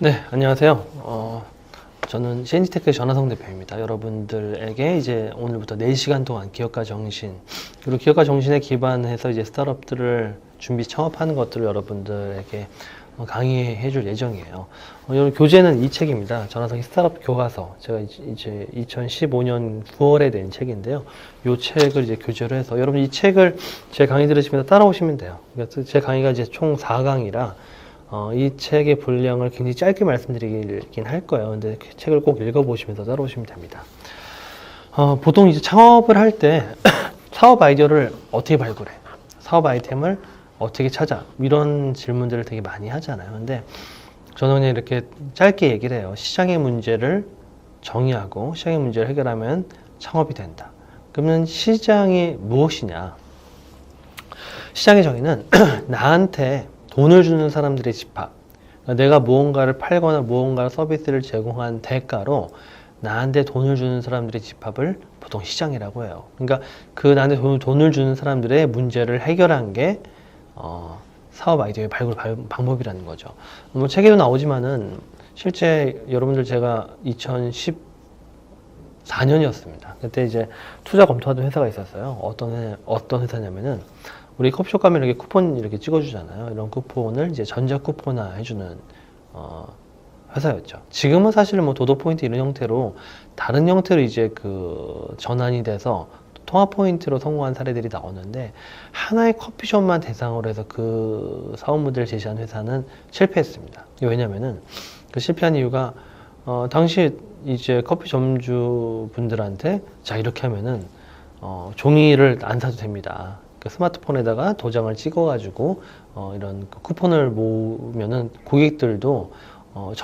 네, 안녕하세요. 저는 CNG테크의 전하성 대표입니다. 여러분들에게 이제 오늘부터 4시간 동안 기업가 정신, 그리고 기업가 정신에 기반해서 이제 스타트업들을 준비 창업하는 것들을 여러분들에게 강의해 줄 예정이에요. 여러분 교재는 이 책입니다. 전하성의 스타트업 교과서. 제가 이제 2015년 9월에 낸 책인데요. 이 책을 이제 교재로 해서 여러분 이 책을 제 강의 들으시면서 따라오시면 돼요. 그러니까 제 강의가 이제 총 4강이라 이 책의 분량을 굉장히 짧게 말씀드리긴 할 거예요. 근데 그 책을 꼭 읽어보시면서 따라오시면 됩니다. 보통 이제 창업을 할 때 사업 아이디어를 어떻게 발굴해? 사업 아이템을 어떻게 찾아? 이런 질문들을 되게 많이 하잖아요. 근데 저는 그냥 이렇게 짧게 얘기를 해요. 시장의 문제를 정의하고 시장의 문제를 해결하면 창업이 된다. 그러면 시장이 무엇이냐? 시장의 정의는 나한테 돈을 주는 사람들의 집합. 그러니까 내가 무언가를 팔거나 무언가 서비스를 제공한 대가로 나한테 돈을 주는 사람들의 집합을 보통 시장이라고 해요. 그러니까 그 나한테 돈을 주는 사람들의 문제를 해결한 게 사업 아이디어의 발굴 방법이라는 거죠. 뭐 책에도 나오지만은 실제 여러분들 제가 2014년이었습니다. 그때 이제 투자 검토하던 회사가 있었어요. 어떤 회사냐면은 우리 커피숍 가면 이렇게 쿠폰 이렇게 찍어주잖아요. 이런 쿠폰을 이제 전자 쿠폰화 해주는 회사였죠. 지금은 사실 뭐 도도 포인트 이런 형태로 다른 형태로 이제 그 전환이 돼서 통합 포인트로 성공한 사례들이 나오는데 하나의 커피숍만 대상으로 해서 그 사업 모델을 제시한 회사는 실패했습니다. 왜냐면은 그 실패한 이유가 당시 이제 커피 점주 분들한테 자 이렇게 하면은 종이를 안 사도 됩니다. 그 스마트폰에다가 도장을 찍어가지고 이런 그 쿠폰을 모으면은 고객들도 뭐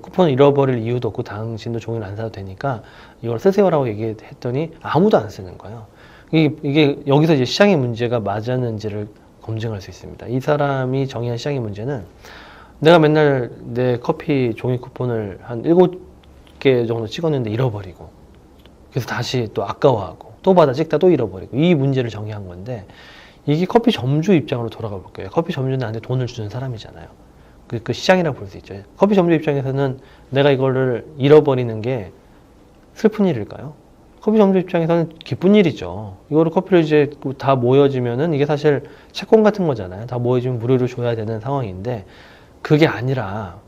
쿠폰을 잃어버릴 이유도 없고 당신도 종이를 안 사도 되니까 이걸 쓰세요라고 얘기했더니 아무도 안 쓰는 거예요. 이게 여기서 이제 시장의 문제가 맞았는지를 검증할 수 있습니다. 이 사람이 정의한 시장의 문제는 내가 맨날 내 커피 종이 쿠폰을 한 7개 정도 찍었는데 잃어버리고 그래서 다시 또 아까워하고 또 받아 찍다 또 잃어버리고 이 문제를 정의한 건데 이게 커피 점주 입장으로 돌아가 볼게요. 커피 점주는 나한테 돈을 주는 사람이잖아요. 그 시장이라고 볼 수 있죠. 커피 점주 입장에서는 내가 이거를 잃어버리는 게 슬픈 일일까요? 커피 점주 입장에서는 기쁜 일이죠. 이거를 커피를 이제 다 모여지면은 이게 사실 채권 같은 거잖아요. 다 모여지면 무료로 줘야 되는 상황인데 그게 아니라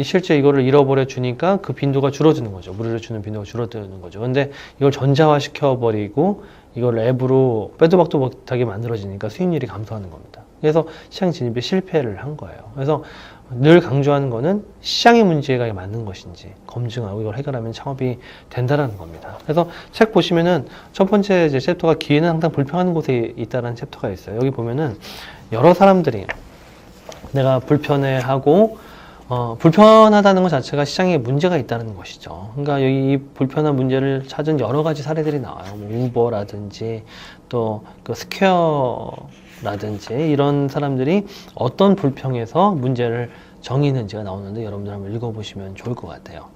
실제 이거를 잃어버려 주니까 그 빈도가 줄어드는 거죠. 무료로 주는 빈도가 줄어드는 거죠. 근데 이걸 전자화 시켜버리고 이걸 앱으로 빼도 박도 못하게 만들어지니까 수익률이 감소하는 겁니다. 그래서 시장 진입에 실패를 한 거예요. 그래서 늘 강조하는 거는 시장의 문제가 맞는 것인지 검증하고 이걸 해결하면 창업이 된다는 겁니다. 그래서 책 보시면은 첫 번째 이제 챕터가 기회는 항상 불평하는 곳에 있다라는 챕터가 있어요. 여기 보면은 여러 사람들이 내가 불편해하고 불편하다는 것 자체가 시장에 문제가 있다는 것이죠. 그러니까 여기 이 불편한 문제를 찾은 여러 가지 사례들이 나와요. 뭐 우버라든지 또 그 스퀘어라든지 이런 사람들이 어떤 불평에서 문제를 정의했는지가 나오는데 여러분들 한번 읽어보시면 좋을 것 같아요.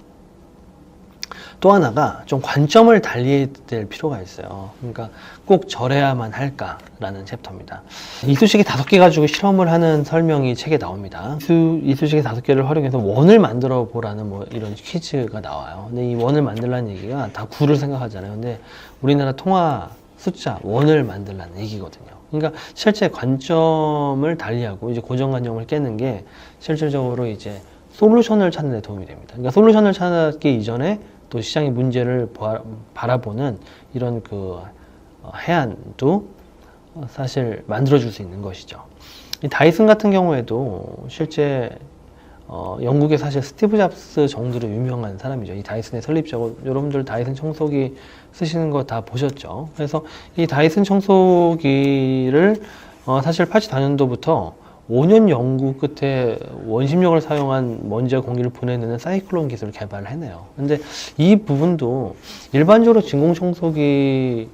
또 하나가 좀 관점을 달리해야 될 필요가 있어요. 그러니까 꼭 저래야만 할까라는 챕터입니다. 이쑤시개 5개 가지고 실험을 하는 설명이 책에 나옵니다. 이쑤시개 5개를 활용해서 원을 만들어 보라는 뭐 이런 퀴즈가 나와요. 근데 이 원을 만들라는 얘기가 다 구를 생각하잖아요. 근데 우리나라 통화 숫자 원을 만들라는 얘기거든요. 그러니까 실제 관점을 달리하고 이제 고정관념을 깨는 게 실질적으로 이제 솔루션을 찾는 데 도움이 됩니다. 그러니까 솔루션을 찾기 이전에 또 시장의 문제를 바라보는 이런 그 해안도 사실 만들어줄 수 있는 것이죠. 이 다이슨 같은 경우에도 실제 영국의 사실 스티브 잡스 정도로 유명한 사람이죠. 이 다이슨의 설립자고 여러분들 다이슨 청소기 쓰시는 거 다 보셨죠. 그래서 이 다이슨 청소기를 사실 84년도부터 5년 연구 끝에 원심력을 사용한 먼지와 공기를 보내는 사이클론 기술을 개발을 해내요. 근데 이 부분도 일반적으로 진공청소기가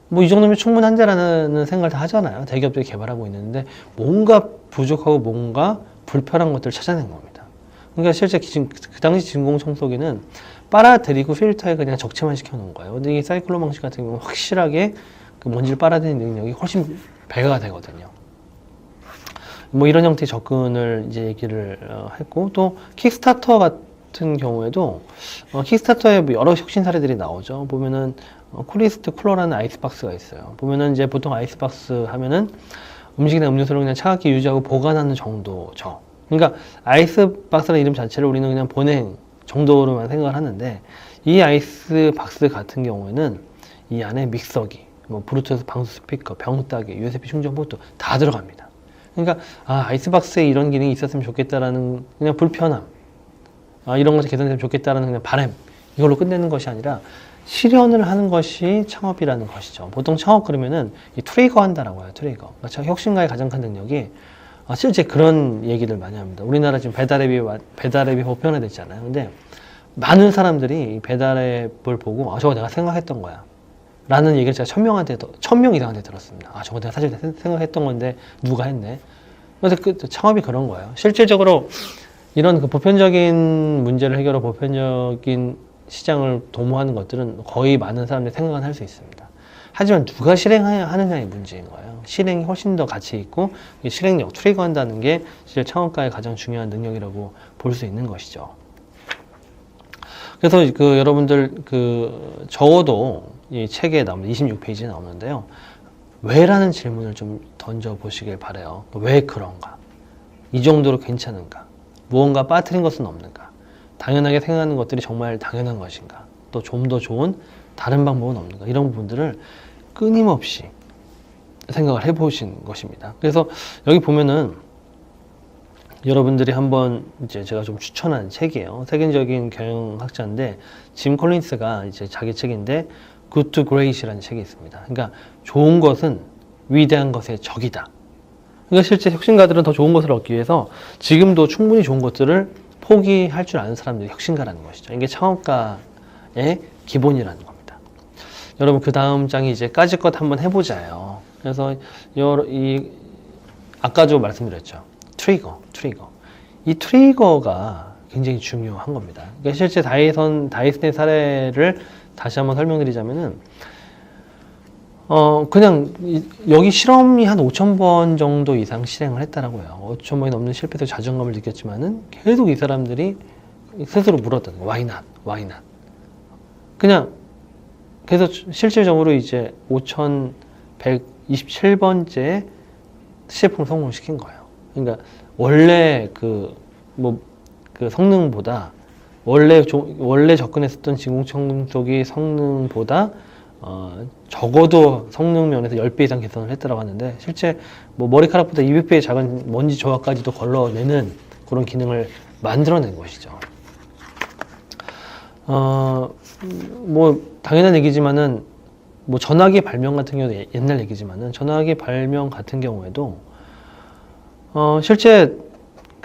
뭐 이 정도면 충분한데라는 생각을 다 하잖아요. 대기업들이 개발하고 있는데 뭔가 부족하고 뭔가 불편한 것들을 찾아낸 겁니다. 그러니까 실제 그 당시 진공청소기는 빨아들이고 필터에 그냥 적재만 시켜놓은 거예요. 근데 이 사이클론 방식 같은 경우는 확실하게 그 먼지를 빨아들이는 능력이 훨씬 배가 되거든요. 뭐 이런 형태의 접근을 이제 얘기를 했고, 또 킥스타터 같은 경우에도 킥스타터에 뭐 여러 혁신 사례들이 나오죠. 보면은 쿨리스트 쿨러라는 아이스박스가 있어요. 보면은 이제 보통 아이스박스 하면은 음식이나 음료수를 그냥 차갑게 유지하고 보관하는 정도죠. 그러니까 아이스박스라는 이름 자체를 우리는 그냥 보냉 정도로만 생각을 하는데, 이 아이스박스 같은 경우에는 이 안에 믹서기, 뭐 블루투스 방수 스피커, 병따개, USB 충전 포트 다 들어갑니다. 그러니까 아이스박스에 이런 기능이 있었으면 좋겠다라는 그냥 불편함, 이런 것이 개선되면 좋겠다라는 그냥 바람, 이걸로 끝내는 것이 아니라 실현을 하는 것이 창업이라는 것이죠. 보통 창업 그러면은 이 트리거 한다라고 해요. 트리거. 그러니까 혁신가의 가장 큰 능력이 실제 그런 얘기를 많이 합니다. 우리나라 지금 배달앱이 보편화됐잖아요. 근데 많은 사람들이 배달앱을 보고 저거 내가 생각했던 거야 라는 얘기를 제가 1000명 이상한테 들었습니다. 저거 내가 사실 생각했던 건데 누가 했네. 그래서 그 창업이 그런 거예요. 실질적으로 이런 그 보편적인 문제를 해결하고 보편적인 시장을 도모하는 것들은 거의 많은 사람들이 생각은 할 수 있습니다. 하지만 누가 실행하느냐의 문제인 거예요. 실행이 훨씬 더 가치 있고, 실행력, 트리거 한다는 게 실제 창업가의 가장 중요한 능력이라고 볼 수 있는 것이죠. 그래서 여러분들 적어도 이 책에 나오는 26페이지에 나오는데요. 왜라는 질문을 좀 던져보시길 바라요. 왜 그런가? 이 정도로 괜찮은가? 무언가 빠뜨린 것은 없는가? 당연하게 생각하는 것들이 정말 당연한 것인가? 또 좀 더 좋은 다른 방법은 없는가? 이런 부분들을 끊임없이 생각을 해보신 것입니다. 그래서 여기 보면은 여러분들이 한번 이제 제가 좀 추천한 책이에요. 세계적인 경영학자인데 짐 콜린스가 이제 자기 책인데 Good to Great이라는 책이 있습니다. 그러니까 좋은 것은 위대한 것의 적이다. 그러니까 실제 혁신가들은 더 좋은 것을 얻기 위해서 지금도 충분히 좋은 것들을 포기할 줄 아는 사람들이 혁신가라는 것이죠. 이게 창업가의 기본이라는 겁니다. 여러분 그 다음 장이 이제 까짓것 한번 해보자요. 그래서 아까도 말씀드렸죠. 트리거. 이 트리거가 굉장히 중요한 겁니다. 그러니까 실제 다이슨의 사례를 다시 한번 설명드리자면은 그냥 여기 실험이 한 5,000번 정도 이상 실행을 했다라고 해요. 5,000번이 넘는 실패에서 자존감을 느꼈지만은 계속 이 사람들이 스스로 물었다는 거예요. Why not? 그냥 그래서 실질적으로 이제 5,127번째 시제품을 성공시킨 거예요. 그러니까 원래 그 성능보다 원래 접근했었던 진공청소기 성능보다 적어도 성능 면에서 10배 이상 개선을 했다고 하는데, 실제 뭐 머리카락보다 200배의 작은 먼지 조각까지도 걸러내는 그런 기능을 만들어낸 것이죠. 뭐 당연한 얘기지만은 뭐 전화기 발명 같은 경우는 옛날 얘기지만은 전화기 발명 같은 경우에도 실제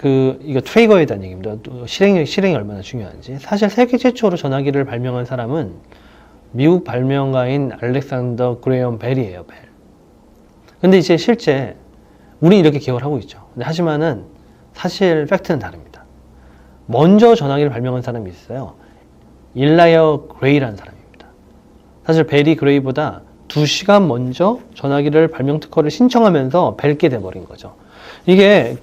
이거 트리거에 대한 얘기입니다. 실행이 얼마나 중요한지. 사실 세계 최초로 전화기를 발명한 사람은 미국 발명가인 알렉산더 그레엄 벨이에요, 벨. 근데 이제 실제 우리 이렇게 기억을 하고 있죠. 근데 하지만은 사실 팩트는 다릅니다. 먼저 전화기를 발명한 사람이 있어요. 일라이어 그레이라는 사람입니다. 사실 벨이 그레이보다 2시간 먼저 전화기를 발명 특허를 신청하면서 벨게 돼버린 거죠. 이게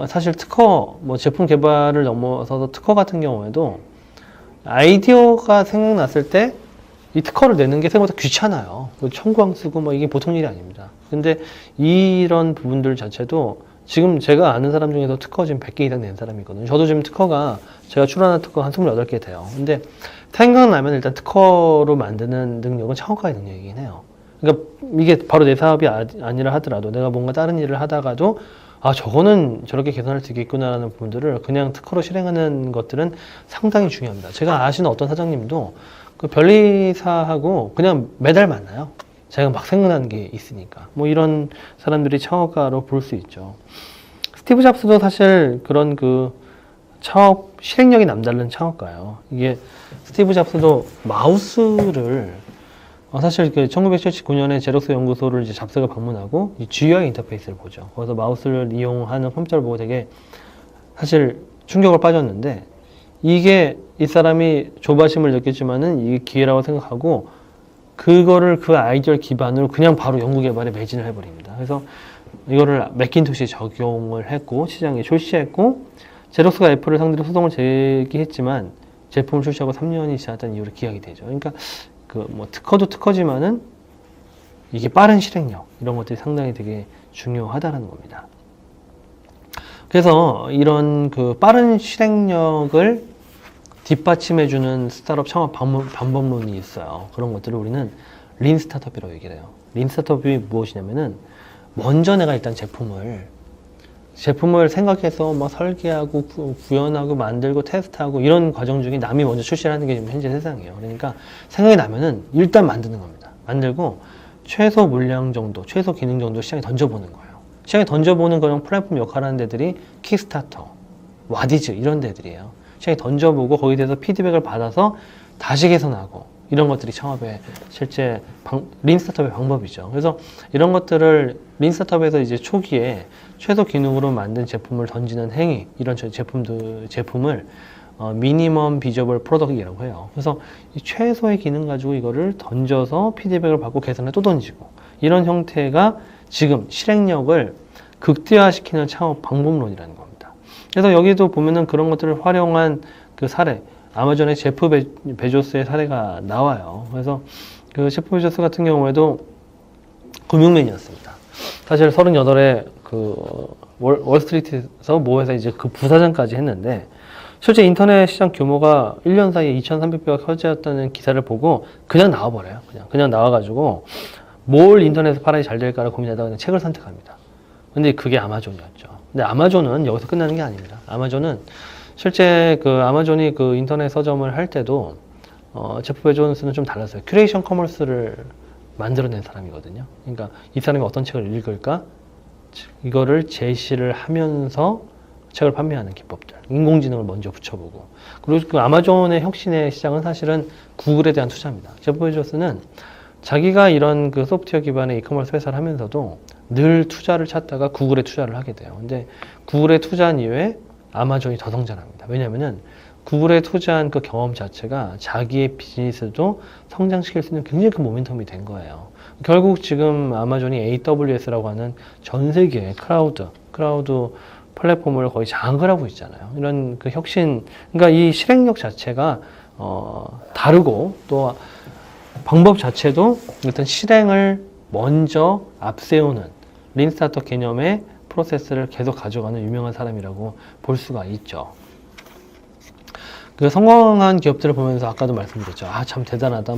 사실 특허, 뭐 제품 개발을 넘어서서 특허 같은 경우에도 아이디어가 생각났을 때 이 특허를 내는 게 생각보다 귀찮아요. 청구항 쓰고 뭐 이게 보통 일이 아닙니다. 근데 이런 부분들 자체도 지금 제가 아는 사람 중에서 특허 지금 100개 이상 낸 사람이 있거든요. 저도 지금 제가 출원한 특허 한 28개 돼요. 근데 생각나면 일단 특허로 만드는 능력은 창업가의 능력이긴 해요. 그러니까 이게 바로 내 사업이 아니라 하더라도 내가 뭔가 다른 일을 하다가도 저거는 저렇게 개선할 수 있겠구나라는 부분들을 그냥 특허로 실행하는 것들은 상당히 중요합니다. 제가 아시는 어떤 사장님도 그 변리사하고 그냥 매달 만나요. 제가 막 생각나는 게 있으니까. 뭐 이런 사람들이 창업가로 볼 수 있죠. 스티브 잡스도 사실 그런 창업 실행력이 남다른 창업가예요. 이게 스티브 잡스도 마우스를 사실 1979년에 제록스 연구소를 이제 잡스가 방문하고 이 GUI 인터페이스를 보죠. 거기서 마우스를 이용하는 컴퓨터를 보고 되게 사실 충격을 빠졌는데, 이게 이 사람이 조바심을 느꼈지만은 이게 기회라고 생각하고 그거를 그 아이디어 기반으로 그냥 바로 연구개발에 매진을 해버립니다. 그래서 이거를 맥킨토시에 적용을 했고 시장에 출시했고 제록스가 애플을 상대로 소송을 제기했지만 제품을 출시하고 3년이 지났다는 이유로 기각이 되죠. 그러니까 그 뭐 특허도 특허지만은 이게 빠른 실행력 이런 것들이 상당히 되게 중요하다는 겁니다. 그래서 이런 그 빠른 실행력을 뒷받침해주는 스타트업 창업 방법론이 있어요. 그런 것들을 우리는 린 스타트업이라고 얘기를 해요. 린 스타트업이 무엇이냐면은 먼저 내가 일단 제품을 생각해서 막 설계하고 구현하고 만들고 테스트하고 이런 과정 중에 남이 먼저 출시를 하는 게 지금 현재 세상이에요. 그러니까 생각이 나면은 일단 만드는 겁니다. 만들고 최소 물량 정도, 최소 기능 정도 시장에 던져보는 거예요. 시장에 던져보는 거랑 플랫폼 역할을 하는 데들이 킥스타터, 와디즈 이런 데들이에요. 시장에 던져보고 거기에 대해서 피드백을 받아서 다시 개선하고 이런 것들이 창업의 실제 린 스타트업의 방법이죠. 그래서 이런 것들을 린 스타트업에서 이제 초기에 최소 기능으로 만든 제품을 던지는 행위, 이런 제품을 미니멈 비저블 프로덕트라고 해요. 그래서 이 최소의 기능 가지고 이거를 던져서 피드백을 받고 개선을 또 던지고 이런 형태가 지금 실행력을 극대화시키는 창업 방법론이라는 겁니다. 그래서 여기도 보면은 그런 것들을 활용한 그 사례, 아마존의 제프 베조스의 사례가 나와요. 그래서 그 제프 베조스 같은 경우에도 금융맨이었습니다. 사실 38에 그 월스트리트에서 모여서 이제 그 부사장까지 했는데 실제 인터넷 시장 규모가 1년 사이에 2,300배가 커졌다는 기사를 보고 그냥 나와버려요. 그냥 나와가지고 뭘 인터넷에서 팔아야 잘 될까를 고민하다가 그냥 책을 선택합니다. 근데 그게 아마존이었죠. 근데 아마존은 여기서 끝나는 게 아닙니다. 아마존은 실제 그 아마존이 그 인터넷 서점을 할 때도 제프 베조스는 좀 달랐어요. 큐레이션 커머스를 만들어낸 사람이거든요. 그러니까 이 사람이 어떤 책을 읽을까? 이거를 제시를 하면서 책을 판매하는 기법들, 인공지능을 먼저 붙여보고, 그리고 그 아마존의 혁신의 시작은 사실은 구글에 대한 투자입니다. 제프 베조스는 자기가 이런 그 소프트웨어 기반의 이커머스 회사를 하면서도 늘 투자를 찾다가 구글에 투자를 하게 돼요. 근데 구글에 투자한 이후에 아마존이 더 성장합니다. 왜냐면은 구글에 투자한 그 경험 자체가 자기의 비즈니스도 성장시킬 수 있는 굉장히 큰 모멘텀이 된 거예요. 결국 지금 아마존이 AWS라고 하는 전 세계의 클라우드 플랫폼을 거의 장악을 하고 있잖아요. 이런 그 혁신, 그러니까 이 실행력 자체가 다르고 또 방법 자체도 일단 실행을 먼저 앞세우는 린 스타트업 개념의 프로세스를 계속 가져가는 유명한 사람이라고 볼 수가 있죠. 그 성공한 기업들을 보면서 아까도 말씀드렸죠. 아, 참 대단하다.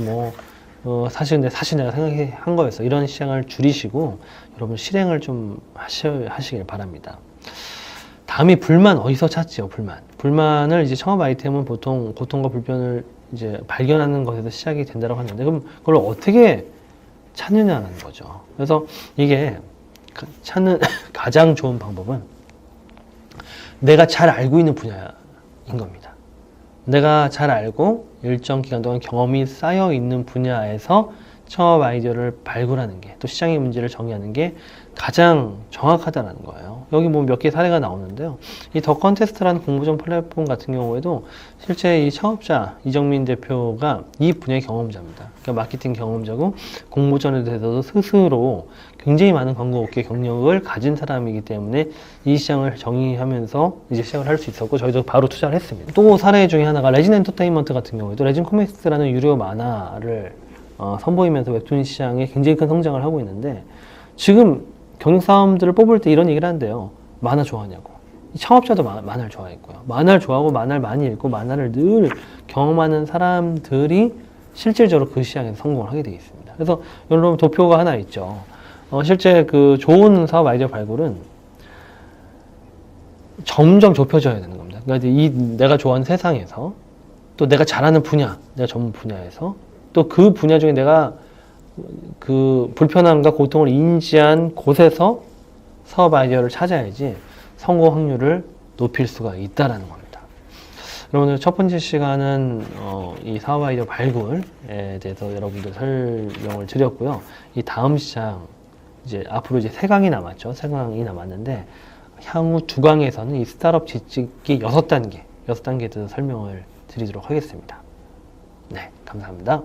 사실 내가 생각한 거였어. 이런 시장을 줄이시고 여러분 실행을 좀 하시길 바랍니다. 다음이 불만 어디서 찾지요? 불만을 이제 창업 아이템은 보통 고통과 불편을 이제 발견하는 것에서 시작이 된다고 하는데 그럼 그걸 어떻게 찾느냐는 거죠. 그래서 이게 찾는 가장 좋은 방법은 내가 잘 알고 있는 분야인 겁니다. 내가 잘 알고 일정 기간 동안 경험이 쌓여 있는 분야에서 창업 아이디어를 발굴하는 게, 또 시장의 문제를 정의하는 게 가장 정확하다는 거예요. 여기 뭐 몇 개 사례가 나오는데요. 이 더 컨테스트라는 공모전 플랫폼 같은 경우에도 실제 이 창업자 이정민 대표가 이 분야의 경험자입니다. 그러니까 마케팅 경험자고 공모전에 대해서도 스스로 굉장히 많은 광고업계 경력을 가진 사람이기 때문에 이 시장을 정의하면서 이제 시작을 할 수 있었고 저희도 바로 투자를 했습니다. 또 사례 중에 하나가 레진 엔터테인먼트 같은 경우에도 레진 코믹스라는 유료 만화를 선보이면서 웹툰 시장에 굉장히 큰 성장을 하고 있는데 지금 경력사람들을 뽑을 때 이런 얘기를 한대요. 만화 좋아하냐고. 창업자도 만화를 좋아했고요. 만화를 좋아하고 만화를 많이 읽고 만화를 늘 경험하는 사람들이 실질적으로 그 시장에서 성공을 하게 되어 있습니다. 그래서 여러분 도표가 하나 있죠. 실제 그 좋은 사업 아이디어 발굴은 점점 좁혀져야 되는 겁니다. 그러니까 이 내가 좋아하는 세상에서 또 내가 잘하는 분야, 내가 전문 분야에서 또 그 분야 중에 내가 그 불편함과 고통을 인지한 곳에서 사업 아이디어를 찾아야지 성공 확률을 높일 수가 있다라는 겁니다. 여러분들 첫 번째 시간은 이 사업 아이디어 발굴에 대해서 여러분들 설명을 드렸고요. 이 다음 시장 이제 앞으로 이제 3강이 남았죠. 3강이 남았는데 향후 2강에서는 이 스타트업 짓기 6단계에 대해서 설명을 드리도록 하겠습니다. 네, 감사합니다.